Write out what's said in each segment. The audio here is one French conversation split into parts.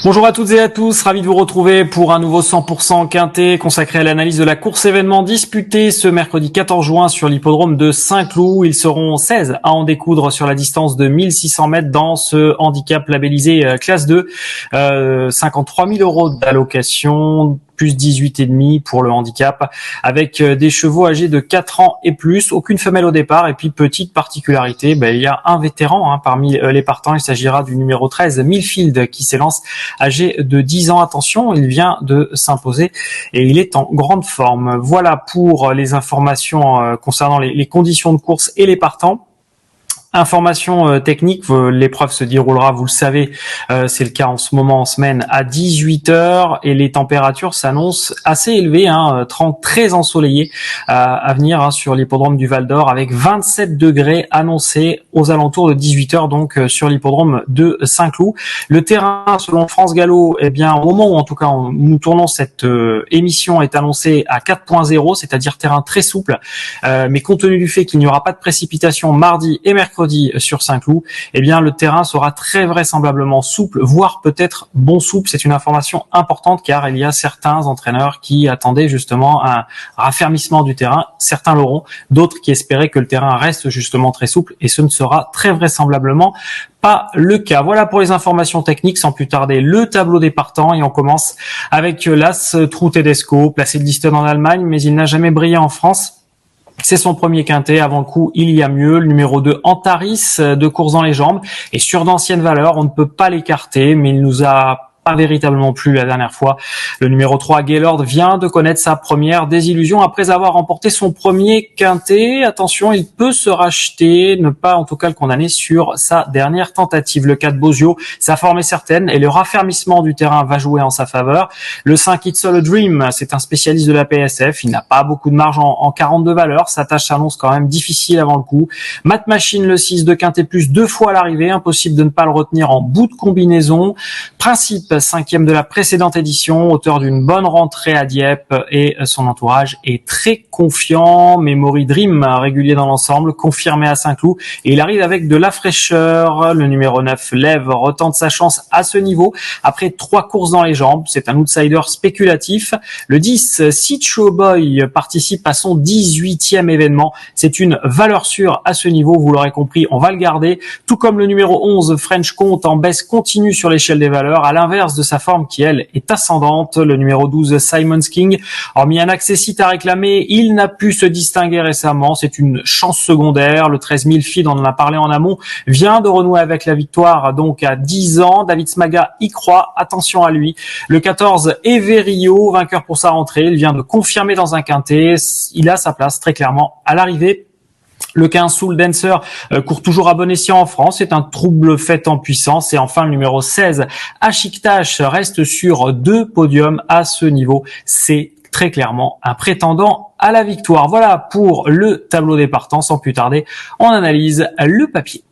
Bonjour à toutes et à tous, ravi de vous retrouver pour un nouveau 100% quintet consacré à l'analyse de la course événement disputée ce mercredi 14 juin sur l'hippodrome de Saint-Cloud. Ils seront 16 à en découdre sur la distance de 1600 mètres dans ce handicap labellisé classe 2. 53 000 € d'allocation, plus 18,5 pour le handicap, avec des chevaux âgés de 4 ans et plus, aucune femelle au départ, et puis petite particularité, il y a un vétéran parmi les partants, il s'agira du numéro 13, Millfield, qui s'élance âgé de 10 ans. Attention, il vient de s'imposer et il est en grande forme. Voilà pour les informations concernant les conditions de course et les partants. Information technique, l'épreuve se déroulera, vous le savez, c'est le cas en ce moment en semaine à 18h et les températures s'annoncent assez élevées, 30 très ensoleillées à venir sur l'hippodrome du Val d'Or, avec 27 degrés annoncés aux alentours de 18h donc sur l'hippodrome de Saint-Cloud. Le terrain, selon France Gallo, au moment où en tout cas nous tournons cette émission, est annoncé à 4.0, c'est-à-dire terrain très souple, mais compte tenu du fait qu'il n'y aura pas de précipitation mardi et mercredi sur Saint-Cloud, le terrain sera très vraisemblablement souple, voire peut-être bon souple. C'est une information importante car il y a certains entraîneurs qui attendaient justement un raffermissement du terrain. Certains l'auront, d'autres qui espéraient que le terrain reste justement très souple, et ce ne sera très vraisemblablement pas le cas. Voilà pour les informations techniques. Sans plus tarder, le tableau des partants, et on commence avec l'As True Tedesco, placé de Listen en Allemagne, mais il n'a jamais brillé en France. C'est son premier quintet, avant le coup, il y a mieux. Le numéro 2, Antaris, de course dans les jambes, et sur d'anciennes valeurs, on ne peut pas l'écarter, mais il nous a pas véritablement plu la dernière fois. Le numéro 3, Gaylord, vient de connaître sa première désillusion après avoir remporté son premier quintet. Attention, il peut se racheter, ne pas en tout cas le condamner sur sa dernière tentative. Le 4, Bozio, sa forme est certaine et le raffermissement du terrain va jouer en sa faveur. Le 5, It's All a Dream, c'est un spécialiste de la PSF, il n'a pas beaucoup de marge en 42 valeurs, sa tâche s'annonce quand même difficile avant le coup. Matt Machine, le 6 de quintet plus, 2 fois à l'arrivée, impossible de ne pas le retenir en bout de combinaison. Principe, 5e de la précédente édition, auteur d'une bonne rentrée à Dieppe, et son entourage est très confiant. Memory Dream, régulier dans l'ensemble, confirmé à Saint-Cloud, et il arrive avec de la fraîcheur. Le numéro 9, Lev, retente sa chance à ce niveau après 3 courses dans les jambes, c'est un outsider spéculatif. Le 10, Sitcho Boy, participe à son 18e événement, c'est une valeur sûre à ce niveau, vous l'aurez compris, on va le garder, tout comme le numéro 11, French Comte, en baisse continue sur l'échelle des valeurs, à l'inverse de sa forme qui, elle, est ascendante. Le numéro 12, Simon's King, hormis un accessite à réclamer, il n'a pu se distinguer récemment, c'est une chance secondaire. Le 13 Millfield, on en a parlé en amont, vient de renouer avec la victoire, donc à 10 ans. David Smaga y croit, attention à lui. Le 14, Everio, vainqueur pour sa rentrée, il vient de confirmer dans un quintet, il a sa place très clairement à l'arrivée. Le 15, Soul Dancer, court toujours à bon escient en France, c'est un trouble fait en puissance. Et enfin, le numéro 16, Ashiktash, reste sur 2 podiums à ce niveau. C'est très clairement un prétendant à la victoire. Voilà pour le tableau des partants. Sans plus tarder, on analyse le papier.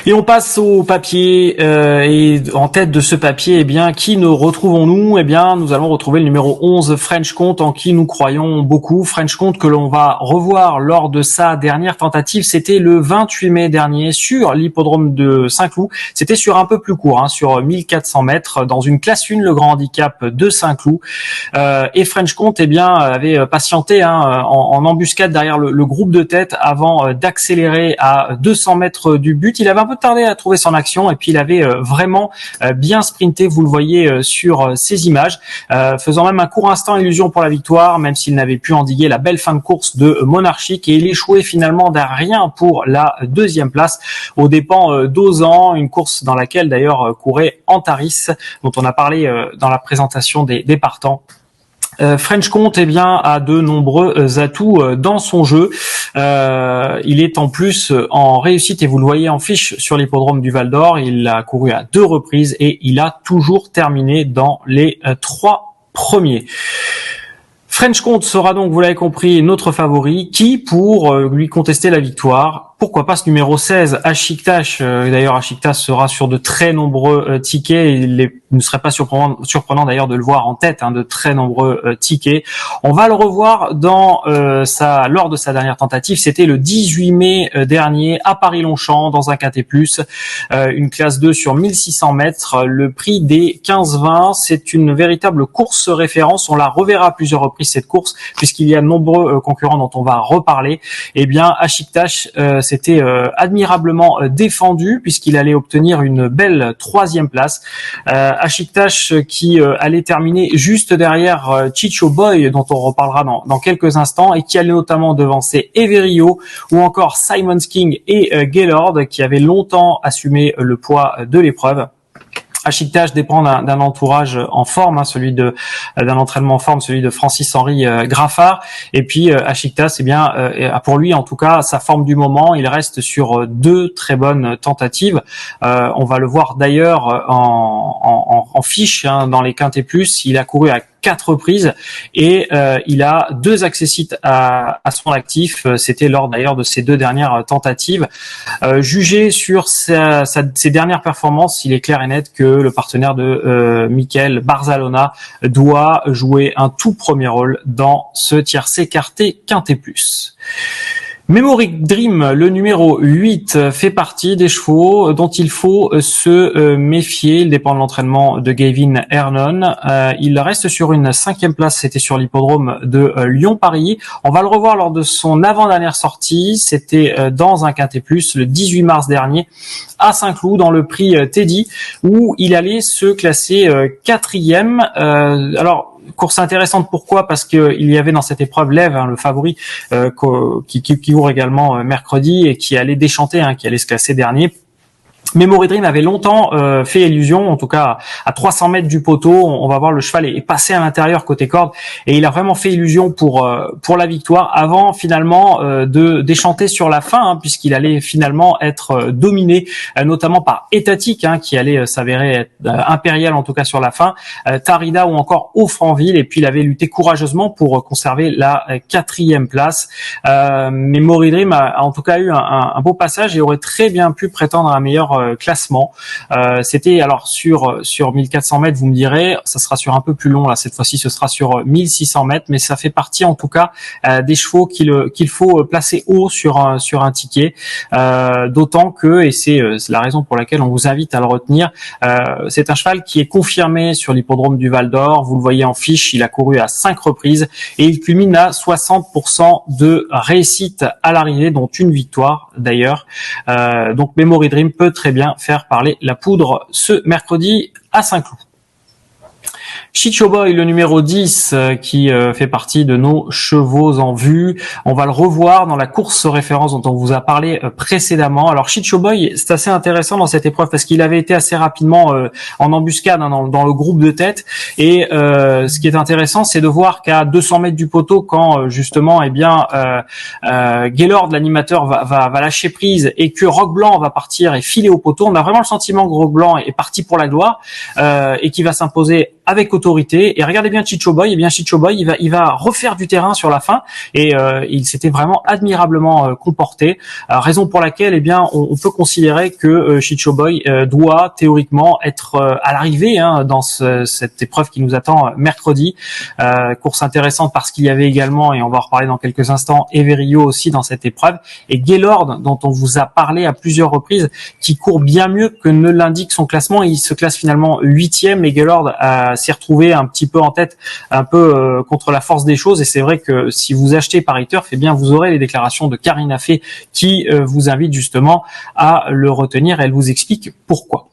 Et on passe au papier, et en tête de ce papier, qui nous retrouvons-nous? Nous allons retrouver le numéro 11, French Comte, en qui nous croyons beaucoup. French Comte que l'on va revoir lors de sa dernière tentative, c'était le 28 mai dernier sur l'hippodrome de Saint-Cloud. C'était sur un peu plus court, sur 1400 mètres, dans une classe 1, le grand handicap de Saint-Cloud. Et French Comte, avait patienté en embuscade derrière le groupe de tête avant d'accélérer à 200 mètres du but. Il avait un peu tardé à trouver son action, et puis il avait vraiment bien sprinté, vous le voyez sur ces images, faisant même un court instant illusion pour la victoire, même s'il n'avait pu endiguer la belle fin de course de Monarchique, et il échouait finalement derrière pour la 2e place aux dépens d'Ozan, une course dans laquelle d'ailleurs courait Antaris, dont on a parlé dans la présentation des partants. French Comte a de nombreux atouts dans son jeu. Il est en plus en réussite, et vous le voyez en fiche sur l'hippodrome du Val d'Or. Il a couru à 2 reprises et il a toujours terminé dans les 3 premiers. French Comte sera donc, vous l'avez compris, notre favori, qui, pour lui contester la victoire, pourquoi pas ce numéro 16, Ashiktash. D'ailleurs, Ashiktash sera sur de très nombreux tickets. Il ne serait pas surprenant d'ailleurs de le voir en tête, de très nombreux tickets. On va le revoir lors de sa dernière tentative. C'était le 18 mai dernier à Paris-Longchamp dans un quintet plus, une classe 2 sur 1600 mètres. Le prix des 15-20, c'est une véritable course référence. On la reverra à plusieurs reprises cette course puisqu'il y a de nombreux concurrents dont on va reparler. Eh bien, Ashiktash s'était admirablement défendu puisqu'il allait obtenir une belle 3e place. Ashiktash qui allait terminer juste derrière Chicho Boy, dont on reparlera dans quelques instants, et qui allait notamment devancer Everio ou encore Simon King et Gaylord, qui avaient longtemps assumé le poids de l'épreuve. Ashiktash dépend d'un entourage en forme, d'un entraînement en forme, celui de Francis-Henri Graffard. Et puis Ashiktash, a pour lui en tout cas sa forme du moment. Il reste sur 2 très bonnes tentatives. On va le voir d'ailleurs en fiche dans les quintés plus. Il a couru à 4 reprises et il a 2 accessites à son actif. C'était lors d'ailleurs de ses 2 dernières tentatives. Jugé sur ses dernières performances, il est clair et net que le partenaire de Mikel Barzalona doit jouer un tout premier rôle dans ce tiercé écarté quintet plus. Memory Dream, le numéro 8, fait partie des chevaux dont il faut se méfier. Il dépend de l'entraînement de Gavin Hernon. Il reste sur une 5e place, c'était sur l'hippodrome de Lyon-Paris. On va le revoir lors de son avant-dernière sortie. C'était dans un quintet plus le 18 mars dernier à Saint-Cloud dans le prix Teddy où il allait se classer 4e. Alors, course intéressante, pourquoi? Parce que il y avait dans cette épreuve Lev, le favori, qui court également mercredi et qui allait déchanter, qui allait se classer dernier. Memory Dream avait longtemps fait illusion, en tout cas à 300 mètres du poteau. On va voir, le cheval est passé à l'intérieur côté corde et il a vraiment fait illusion pour la victoire avant finalement de déchanter sur la fin, puisqu'il allait finalement être dominé notamment par Étatique, qui allait s'avérer être impérial en tout cas sur la fin, Tarida ou encore Offranville, et puis il avait lutté courageusement pour conserver la 4e place. Memory Dream a en tout cas eu un beau passage et aurait très bien pu prétendre à un meilleur classement. C'était alors sur 1400 mètres, vous me direz, ça sera sur un peu plus long là, cette fois-ci ce sera sur 1600 mètres, mais ça fait partie en tout cas des chevaux qu'il faut placer haut sur un ticket, d'autant que, et c'est la raison pour laquelle on vous invite à le retenir, c'est un cheval qui est confirmé sur l'hippodrome du Val d'Or. Vous le voyez en fiche, il a couru à 5 reprises et il culmine à 60% de réussite à l'arrivée, dont une victoire d'ailleurs. Donc Memory Dream peut très bien faire parler la poudre ce mercredi à Saint-Cloud. Chicho Boy, le numéro 10, qui fait partie de nos chevaux en vue. On va le revoir dans la course référence dont on vous a parlé précédemment. Alors Chicho Boy, c'est assez intéressant dans cette épreuve parce qu'il avait été assez rapidement en embuscade dans le groupe de tête. Et ce qui est intéressant, c'est de voir qu'à 200 mètres du poteau, quand justement, Gaylord, l'animateur, va lâcher prise et que Roc Blanc va partir et filer au poteau, on a vraiment le sentiment que Roc Blanc est parti pour la gloire et qui va s'imposer avec autorité. Et regardez bien Chicho Boy, Chicho Boy, il va refaire du terrain sur la fin et il s'était vraiment admirablement comporté. Raison pour laquelle on peut considérer que Chicho Boy doit théoriquement être à l'arrivée dans cette épreuve qui nous attend mercredi. Course intéressante parce qu'il y avait également, et on va en reparler dans quelques instants, Everio aussi dans cette épreuve, et Gaylord dont on vous a parlé à plusieurs reprises, qui court bien mieux que ne l'indique son classement. Il se classe finalement 8e et Gaylord s'est retrouvé un petit peu en tête, un peu contre la force des choses. Et c'est vrai que si vous achetez Paris Turf, vous aurez les déclarations de Karine Affé qui vous invite justement à le retenir. Elle vous explique pourquoi.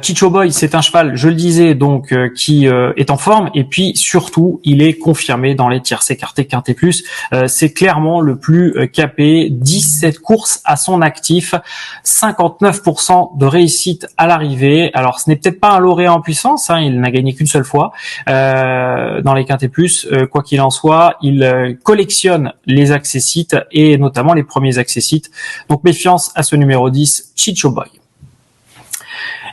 Chicho Boy, c'est un cheval, je le disais, donc qui est en forme, et puis surtout il est confirmé dans les tierces écartées quintet plus. C'est clairement le plus capé. 17 courses à son actif, 59% de réussite à l'arrivée. Alors ce n'est peut-être pas un lauréat en puissance, il n'a gagné qu'une seule fois dans les quintet plus. Quoi qu'il en soit, il collectionne les accessites et notamment les premiers accessites. Donc méfiance à ce numéro 10, Chicho Boy.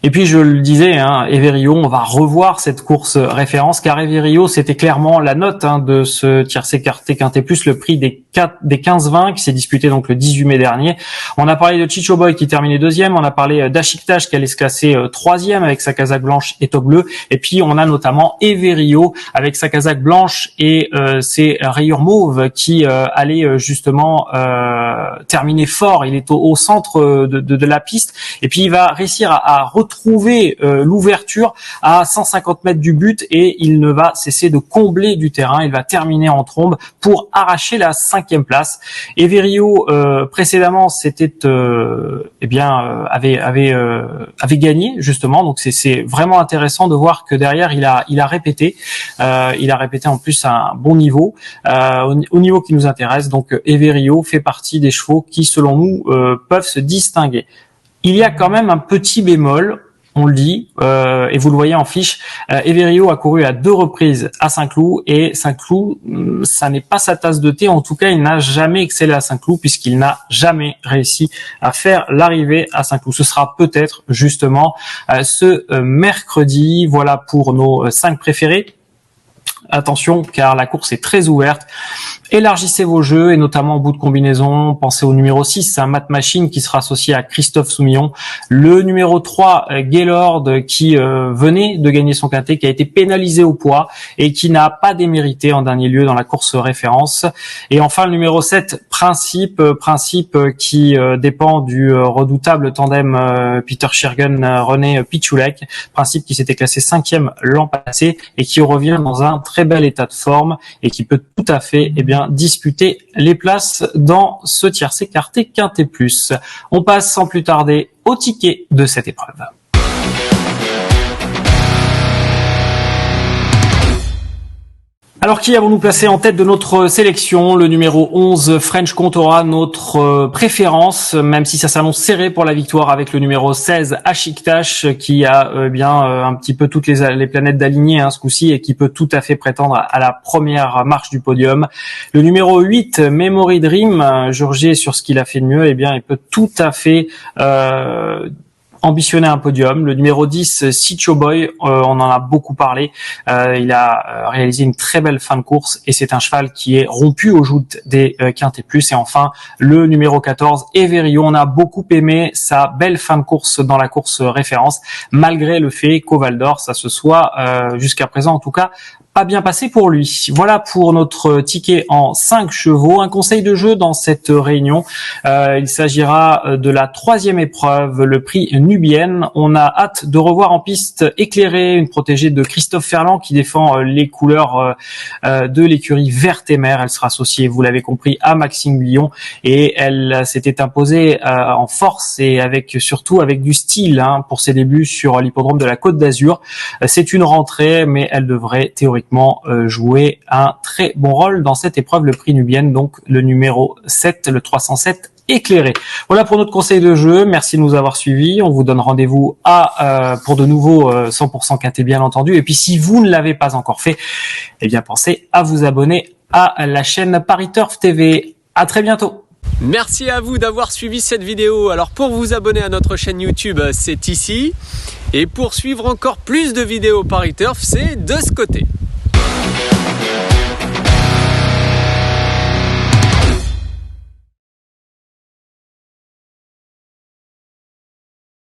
Et puis je le disais, Everio, on va revoir cette course référence, car Everio, c'était clairement la note de ce tiercé écarté quintet plus, le prix des des 15-20 qui s'est disputé donc le 18 mai dernier. On a parlé de Chicho Boy qui terminait deuxième, on a parlé d'Ashiktash qui allait se classer troisième avec sa casaque blanche et toque bleue, et puis on a notamment Everio avec sa casaque blanche et ses rayures mauves qui allait justement terminer fort. Il est au centre de la piste, et puis il va réussir à retrouver l'ouverture à 150 mètres du but, et il ne va cesser de combler du terrain. Il va terminer en trombe pour arracher la 5e place. Everio précédemment avait gagné justement, donc c'est vraiment intéressant de voir que derrière il a répété en plus à un bon niveau, au niveau qui nous intéresse. Donc Everio fait partie des chevaux qui selon nous peuvent se distinguer. Il y a quand même un petit bémol, on le dit, et vous le voyez en fiche. Everio a couru à 2 reprises à Saint-Cloud, et Saint-Cloud, ça n'est pas sa tasse de thé. En tout cas, il n'a jamais excellé à Saint-Cloud, puisqu'il n'a jamais réussi à faire l'arrivée à Saint-Cloud. Ce sera peut-être justement ce mercredi. Voilà pour nos 5 préférés. Attention, car la course est très ouverte. Élargissez vos jeux, et notamment en bout de combinaison, pensez au numéro 6, un Matt Machine qui sera associé à Christophe Soumillon. Le numéro 3, Gaylord, qui venait de gagner son quintet, qui a été pénalisé au poids et qui n'a pas démérité en dernier lieu dans la course référence. Et enfin, le numéro 7, Principe qui dépend du redoutable tandem Peter Shirgen, René Pichulek. Principe qui s'était classé 5e l'an passé et qui revient dans un très bel état de forme et qui peut tout à fait disputer les places dans ce tiercé quarté quintet plus. On passe sans plus tarder au ticket de cette épreuve. Alors, qui avons-nous placé en tête de notre sélection? Le numéro 11, French Contora, notre préférence, même si ça s'annonce serré pour la victoire, avec le numéro 16, Ashiktash, qui a un petit peu toutes les planètes d'alignées ce coup-ci, et qui peut tout à fait prétendre à la première marche du podium. Le numéro 8, Memory Dream, Georgier, sur ce qu'il a fait de mieux, il peut tout à fait ambitionner un podium. Le numéro 10, Chicho Boy, on en a beaucoup parlé. Il a réalisé une très belle fin de course, et c'est un cheval qui est rompu aux joutes des quintés plus. Et enfin, le numéro 14, Everio. On a beaucoup aimé sa belle fin de course dans la course référence, malgré le fait qu'au Val d'Or, ça se soit, jusqu'à présent en tout cas, pas bien passé pour lui. Voilà pour notre ticket en 5 chevaux. Un conseil de jeu dans cette réunion. Il s'agira de la 3e épreuve, le prix Nubienne. On a hâte de revoir en piste éclairée une protégée de Christophe Ferland qui défend les couleurs de l'écurie Verte et Mer. Elle sera associée, vous l'avez compris, à Maxime Guillon, et elle s'était imposée en force et surtout avec du style pour ses débuts sur l'hippodrome de la Côte d'Azur. C'est une rentrée, mais elle devrait théoriquement jouer un très bon rôle dans cette épreuve, le prix Nubienne, donc le numéro 7, le 307 éclairé. Voilà pour notre conseil de jeu. Merci de nous avoir suivis. On vous donne rendez-vous pour de nouveaux 100% quintés, bien entendu. Et puis si vous ne l'avez pas encore fait, pensez à vous abonner à la chaîne Paris Turf TV. À très bientôt. Merci à vous d'avoir suivi cette vidéo. Alors pour vous abonner à notre chaîne YouTube, c'est ici. Et pour suivre encore plus de vidéos Paris Turf, c'est de ce côté.